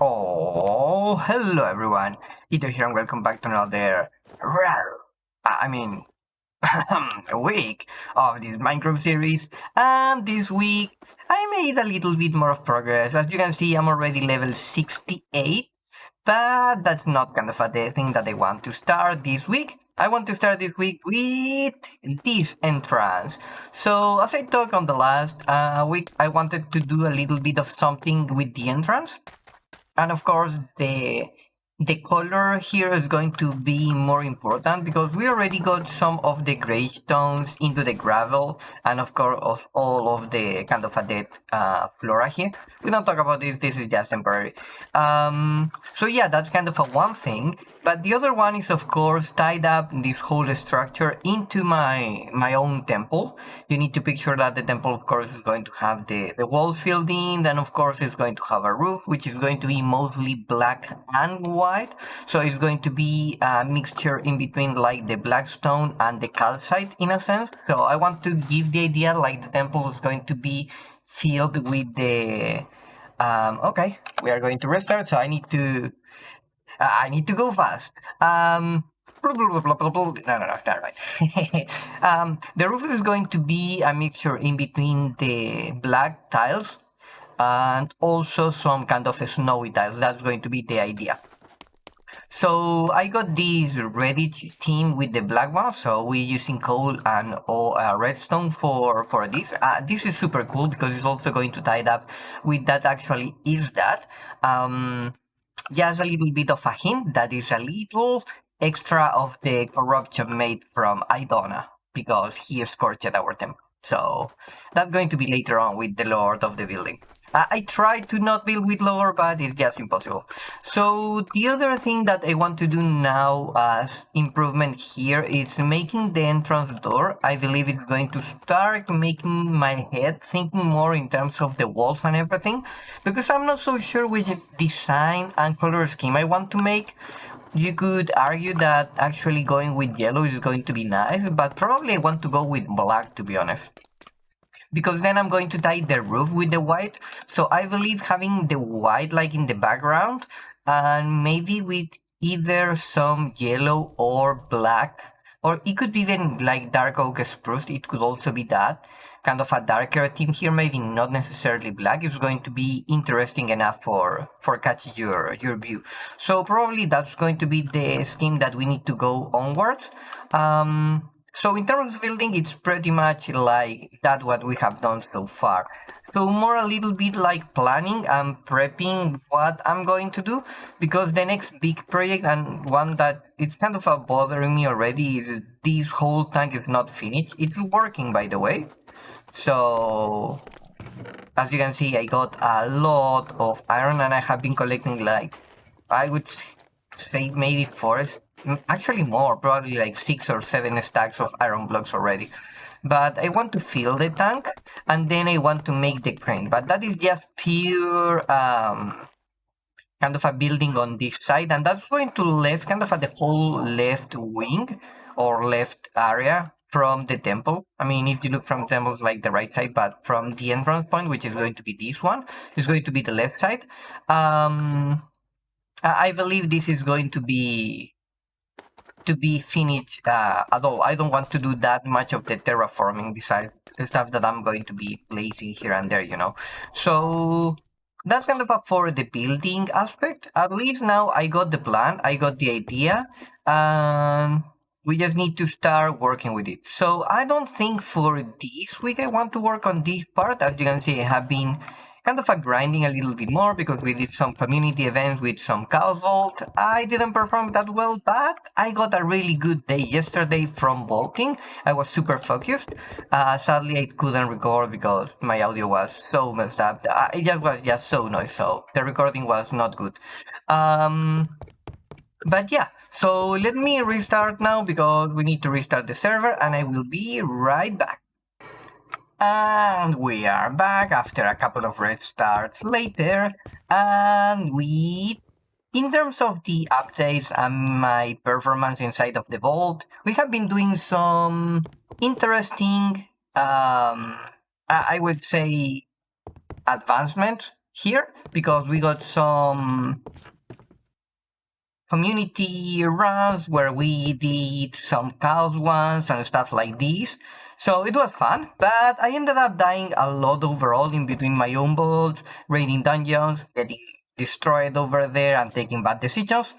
Oh, hello everyone. Ito here and welcome back to another I mean, week of this Minecraft series. And this week, I made a little bit more of progress. As you can see, I'm already level 68, but that's not kind of the thing that I want to start this week. I want to start this week with this entrance. So, as I talked on the last week, I wanted to do a little bit of something with the entrance, and of course the color here is going to be more important because we already got some of the gray stones into the gravel, and of course of all of the kind of a dead flora here. We don't talk about this is just temporary. So yeah, that's kind of a one thing, but the other one is of course tied up this whole structure into my own temple. You need to picture that the temple of course is going to have the walls filled in, then of course it's going to have a roof which is going to be mostly black and white. So it's going to be a mixture in between like the black stone and the calcite in a sense. So I want to give the idea like the temple is going to be filled with the okay, we are going to restart, so I need to go fast. No, not right. The roof is going to be a mixture in between the black tiles and also some kind of snowy tiles. That's going to be the idea. So I got this Reddit team with the black one. So we're using coal and redstone for this. This is super cool because it's also going to tie it up with that actually is that. Just a little bit of a hint that is a little extra of the corruption made from Idona because he scorched our temple. So that's going to be later on with the Lord of the Building. I tried to not build with lore, but it's just impossible. So the other thing that I want to do now as improvement here is making the entrance door. I believe it's going to start making my head thinking more in terms of the walls and everything, because I'm not so sure which design and color scheme I want to make. You could argue that actually going with yellow is going to be nice, but probably I want to go with black, to be honest, because then I'm going to tie the roof with the white. So I believe having the white like in the background and maybe with either some yellow or black, or it could be even like dark oak spruce. It could also be that kind of a darker theme here, maybe not necessarily black. It's going to be interesting enough for catching your view. So probably that's going to be the scheme that we need to go onwards. So in terms of building, it's pretty much like that what we have done so far. So more a little bit like planning and prepping what I'm going to do, because the next big project and one that it's kind of bothering me already is this whole tank is not finished. It's working, by the way. So as you can see, I got a lot of iron and I have been collecting like, I would say maybe actually more, probably like 6 or 7 stacks of iron blocks already. But I want to fill the tank and then I want to make the crane. But that is just pure kind of a building on this side, and that's going to left kind of at the whole left wing or left area from the temple. I mean, if you look from temples like the right side, but from the entrance point, which is going to be this one, is going to be the left side. I believe this is going to be finished, although I don't want to do that much of the terraforming besides the stuff that I'm going to be placing here and there, So that's kind of for the building aspect. At least now I got the plan, I got the idea, and we just need to start working with it. So I don't think for this week I want to work on this part. As you can see, I have been kind of grinding a little bit more because we did some community events with some Chaos Vault. I didn't perform that well, but I got a really good day yesterday from vaulting. I was super focused. Sadly, I couldn't record because my audio was so messed up. It just was just so noisy, so the recording was not good. But yeah, so let me restart now because we need to restart the server and I will be right back. And we are back after a couple of red starts later, and in terms of the updates and my performance inside of the vault, we have been doing some interesting, I would say, advancements here because we got some community runs where we did some chaos ones and stuff like this. So it was fun, but I ended up dying a lot overall in between my own builds, raiding dungeons, getting destroyed over there, and taking bad decisions.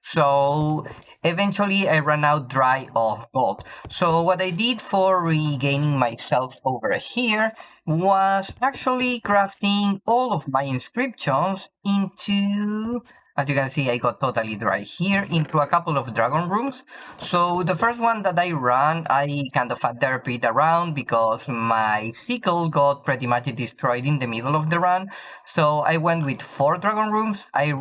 So eventually I ran out dry of gold. So what I did for regaining myself over here was actually crafting all of my inscriptions into, as you can see, I got totally dry here, into a couple of dragon rooms. So the first one that I ran, I kind of derped it around because my sickle got pretty much destroyed in the middle of the run. So I went with 4 dragon rooms. I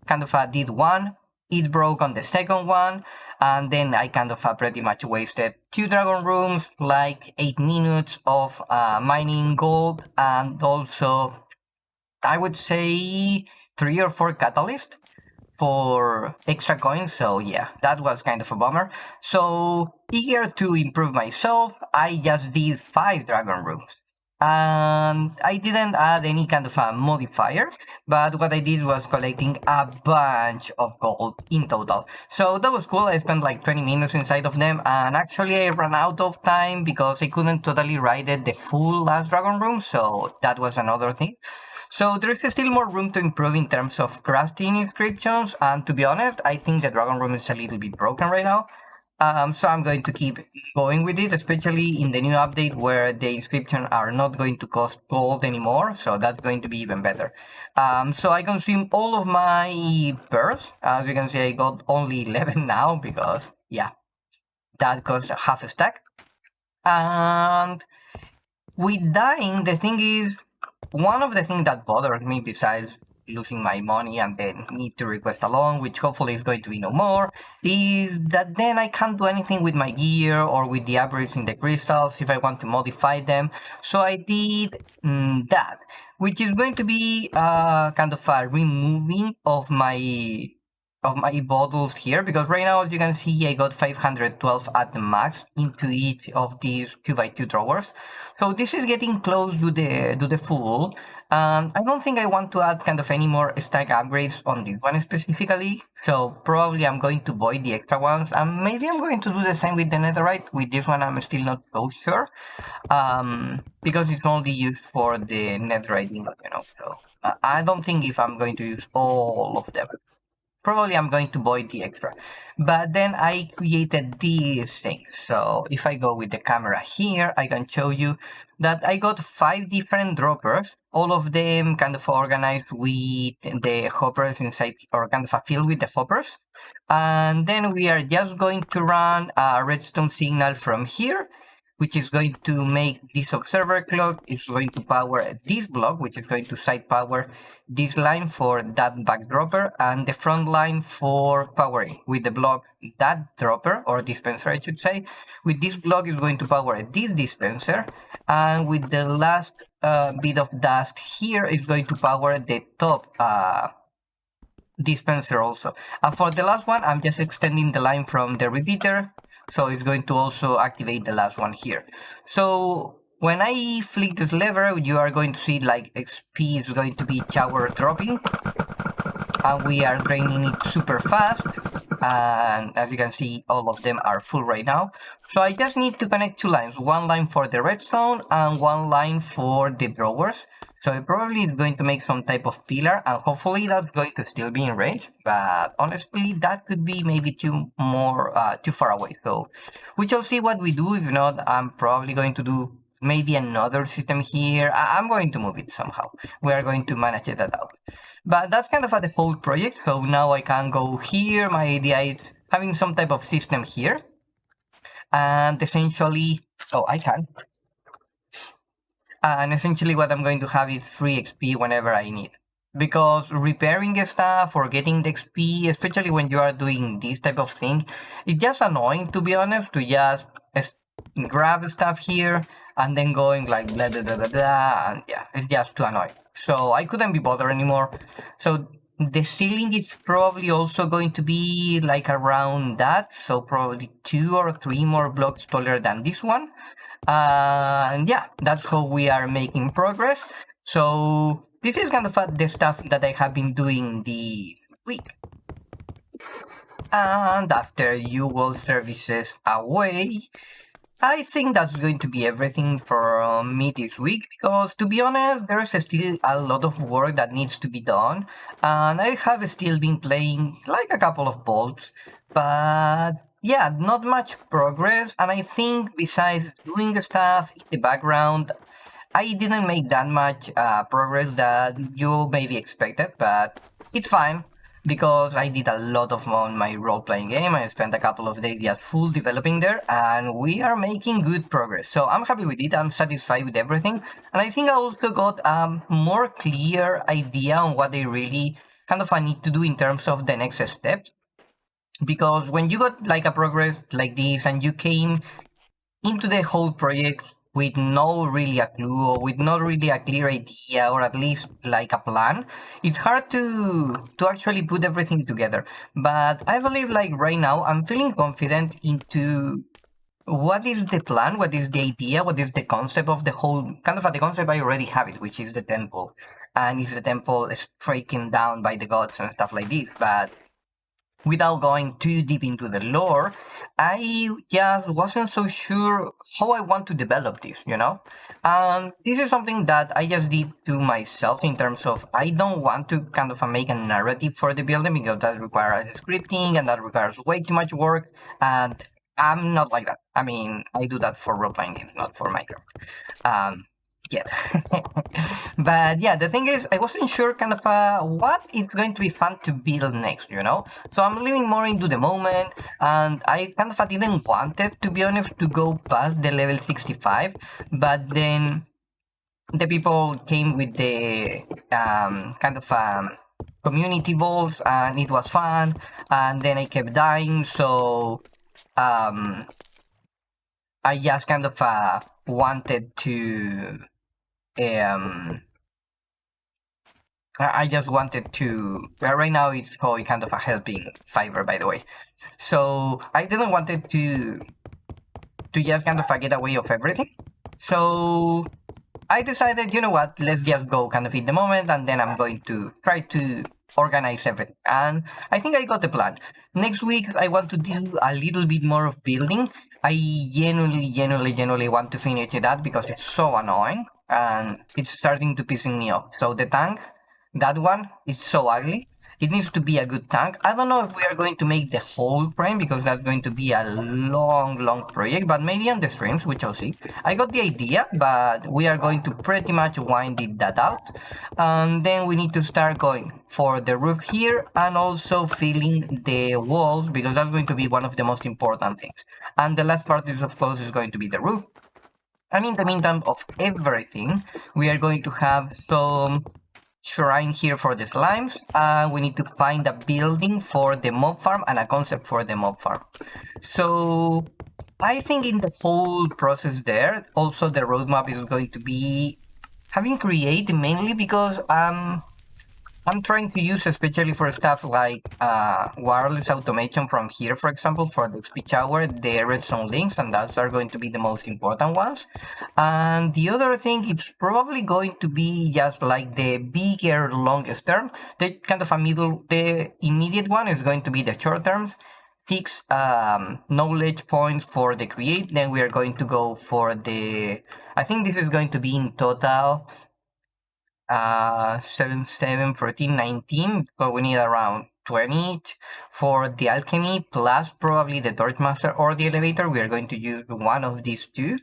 kind of did one, it broke on the second one, and then I kind of pretty much wasted 2 dragon rooms, like 8 minutes of mining gold, and also I would say 3 or 4 catalysts for extra coins. So yeah, that was kind of a bummer. So eager to improve myself, I just did 5 dragon rooms. And I didn't add any kind of a modifier, but what I did was collecting a bunch of gold in total. So that was cool. I spent like 20 minutes inside of them, and actually I ran out of time because I couldn't totally ride it the full last dragon room, so that was another thing. So there's still more room to improve in terms of crafting inscriptions, and to be honest, I think the dragon room is a little bit broken right now. So I'm going to keep going with it, especially in the new update where the inscriptions are not going to cost gold anymore, so that's going to be even better. So I consumed all of my pearls. As you can see, I got only 11 now because, yeah, that costs half a stack. And with dying, the thing is, one of the things that bothers me, besides losing my money and then need to request a loan, which hopefully is going to be no more, is that then I can't do anything with my gear or with the upgrades in the crystals if I want to modify them. So I did that, which is going to be kind of a removing of my bottles here, because right now, as you can see, I got 512 at the max into each of these 2x2 drawers. So this is getting close to the full. And I don't think I want to add kind of any more stack upgrades on this one specifically. So probably I'm going to void the extra ones. And maybe I'm going to do the same with the netherite. With this one, I'm still not so sure. Because it's only used for the netherite, So I don't think if I'm going to use all of them. Probably I'm going to void the extra. But then I created these things. So if I go with the camera here, I can show you that I got 5 different droppers, all of them kind of organized with the hoppers inside, or kind of filled with the hoppers. And then we are just going to run a redstone signal from here, which is going to make this observer clock. It's going to power this block, which is going to side power this line for that back dropper, and the front line for powering with the block that dropper, or dispenser I should say. With this block is going to power this dispenser, and with the last bit of dust here is going to power the top dispenser also. And for the last one, I'm just extending the line from the repeater, so it's going to also activate the last one here. So when I flick this lever, you are going to see like XP is going to be shower dropping, and we are draining it super fast. And as you can see, all of them are full right now. So I just need to connect 2 lines, 1 line for the redstone and 1 line for the drawers. So it probably is going to make some type of pillar, and hopefully that's going to still be in range. But honestly, that could be maybe too far away. So we shall see what we do. If not, I'm probably going to do maybe another system here. I'm going to move it somehow. We are going to manage it out. But that's kind of a default project. So now I can go here. My idea is having some type of system here. And essentially, oh, I can. And essentially what I'm going to have is free XP whenever I need. Because repairing stuff or getting the XP, especially when you are doing this type of thing, it's just annoying, to be honest, to just grab stuff here and then going like blah blah blah blah blah, and yeah, it's just too annoying. So I couldn't be bothered anymore. So the ceiling is probably also going to be like around that, so probably 2 or 3 more blocks taller than this one. And yeah, that's how we are making progress. So this is kind of the stuff that I have been doing the week. And after you will services away, I think that's going to be everything for me this week because, to be honest, there's still a lot of work that needs to be done, and I have still been playing like a couple of bolts, but yeah, not much progress. And I think besides doing the stuff in the background, I didn't make that much progress that you maybe expected, but it's fine because I did a lot of on my role-playing game. I spent a couple of days just full developing there, and we are making good progress. So I'm happy with it. I'm satisfied with everything, and I think I also got a more clear idea on what they really kind of need to do in terms of the next steps. Because when you got like a progress like this, and you came into the whole project with no really a clue or with not really a clear idea or at least like a plan, it's hard to actually put everything together. But I believe like right now I'm feeling confident into what is the plan, what is the idea, what is the concept of the whole kind of the concept. I already have it, which is the temple, and is the temple stricken down by the gods and stuff like this. But without going too deep into the lore, I just wasn't so sure how I want to develop this, you know? And this is something that I just did to myself in terms of I don't want to kind of make a narrative for the building because that requires scripting and that requires way too much work. And I'm not like that. I mean, I do that for role playing games, not for Minecraft. Yet. But yeah, the thing is, I wasn't sure kind of what it's going to be fun to build next, you know? So I'm living more into the moment, and I kind of didn't want it, to be honest, to go past the level 65, but then the people came with the kind of community balls, and it was fun, and then I kept dying, so I just kind of wanted to I just wanted to. Right now, it's called kind of a helping Fiverr, by the way. So I didn't want it to just kind of get away of everything. So I decided, you know what, let's just go kind of in the moment, and then I'm going to try to organize everything. And I think I got the plan. Next week, I want to do a little bit more of building. I genuinely want to finish that because it's so annoying and it's starting to piss me off. So the tank, that one is so ugly. It needs to be a good tank. I don't know if we are going to make the whole frame because that's going to be a long project, but maybe on the streams, we shall see. I got the idea, but we are going to pretty much wind that out. And then we need to start going for the roof here and also filling the walls because that's going to be one of the most important things. And the last part is, of course, is going to be the roof. And in the meantime of everything, we are going to have some shrine here for the slimes. We need to find a building for the mob farm and a concept for the mob farm. So I think in the whole process there, also the roadmap is going to be having create mainly because I'm trying to use, especially for stuff like wireless automation from here, for example, for the speech hour, the redstone links, and those are going to be the most important ones. And the other thing is probably going to be just like the bigger, longest term. The kind of a middle, the immediate one is going to be the short terms. Fix knowledge points for the create. Then we are going to go for the. I think this is going to be in total 7, 7, 14, 19, but we need around 20 for the alchemy, plus probably the torchmaster or the elevator. We are going to use one of these two.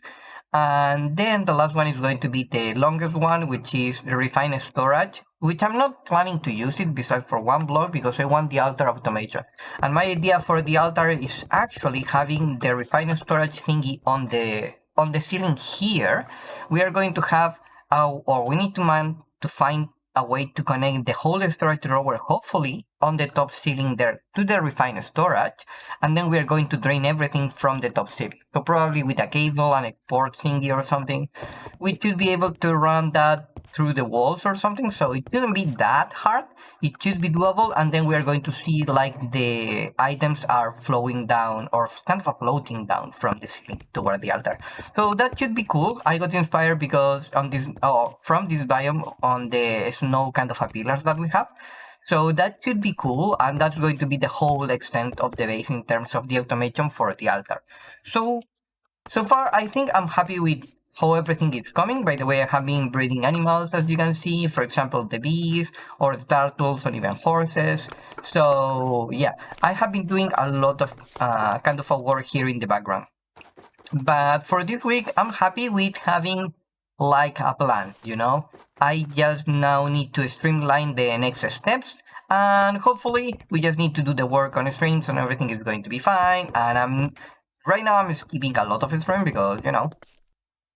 And then the last one is going to be the longest one, which is the refined storage, which I'm not planning to use it besides for one block because I want the altar automation. And my idea for the altar is actually having the refined storage thingy on the ceiling here. We are going to have, or we need to find a way to connect the whole storage drawer, hopefully on the top ceiling there, to the refined storage, and then we are going to drain everything from the top ceiling. So probably with a cable and a port thingy or something, we should be able to run that through the walls or something, so it shouldn't be that hard. It should be doable, and then we are going to see like the items are flowing down or kind of floating down from the ceiling toward the altar. So that should be cool. I got inspired because on this from this biome on the snow kind of pillars that we have. So that should be cool, and that's going to be the whole extent of the base in terms of the automation for the altar. So far, I think I'm happy with how everything is coming. By the way, I have been breeding animals, as you can see, for example, the bees or the turtles or even horses. So yeah, I have been doing a lot of kind of a work here in the background. But for this week, I'm happy with having like a plan, you know? I just now need to streamline the next steps, and hopefully we just need to do the work on streams and everything is going to be fine. And right now I'm skipping a lot of stream because, you know,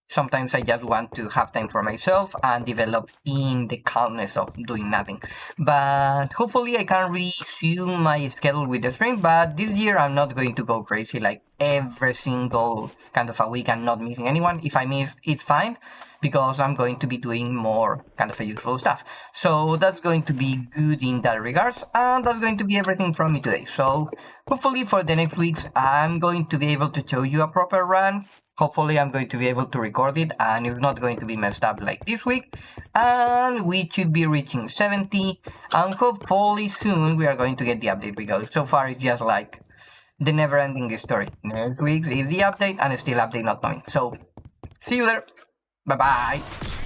sometimes I just want to have time for myself and develop in the calmness of doing nothing. But hopefully I can resume my schedule with the stream. But this year I'm not going to go crazy like every single kind of a week and not missing anyone. If I miss, it's fine because I'm going to be doing more kind of a useful stuff. So that's going to be good in that regards. And that's going to be everything from me today. So hopefully for the next weeks, I'm going to be able to show you a proper run. Hopefully I'm going to be able to record it and it's not going to be messed up like this week. And we should be reaching 70 and hopefully soon we are going to get the update because so far it's just like the never-ending story. Next week is the update and still update not coming. So see you there. Bye bye.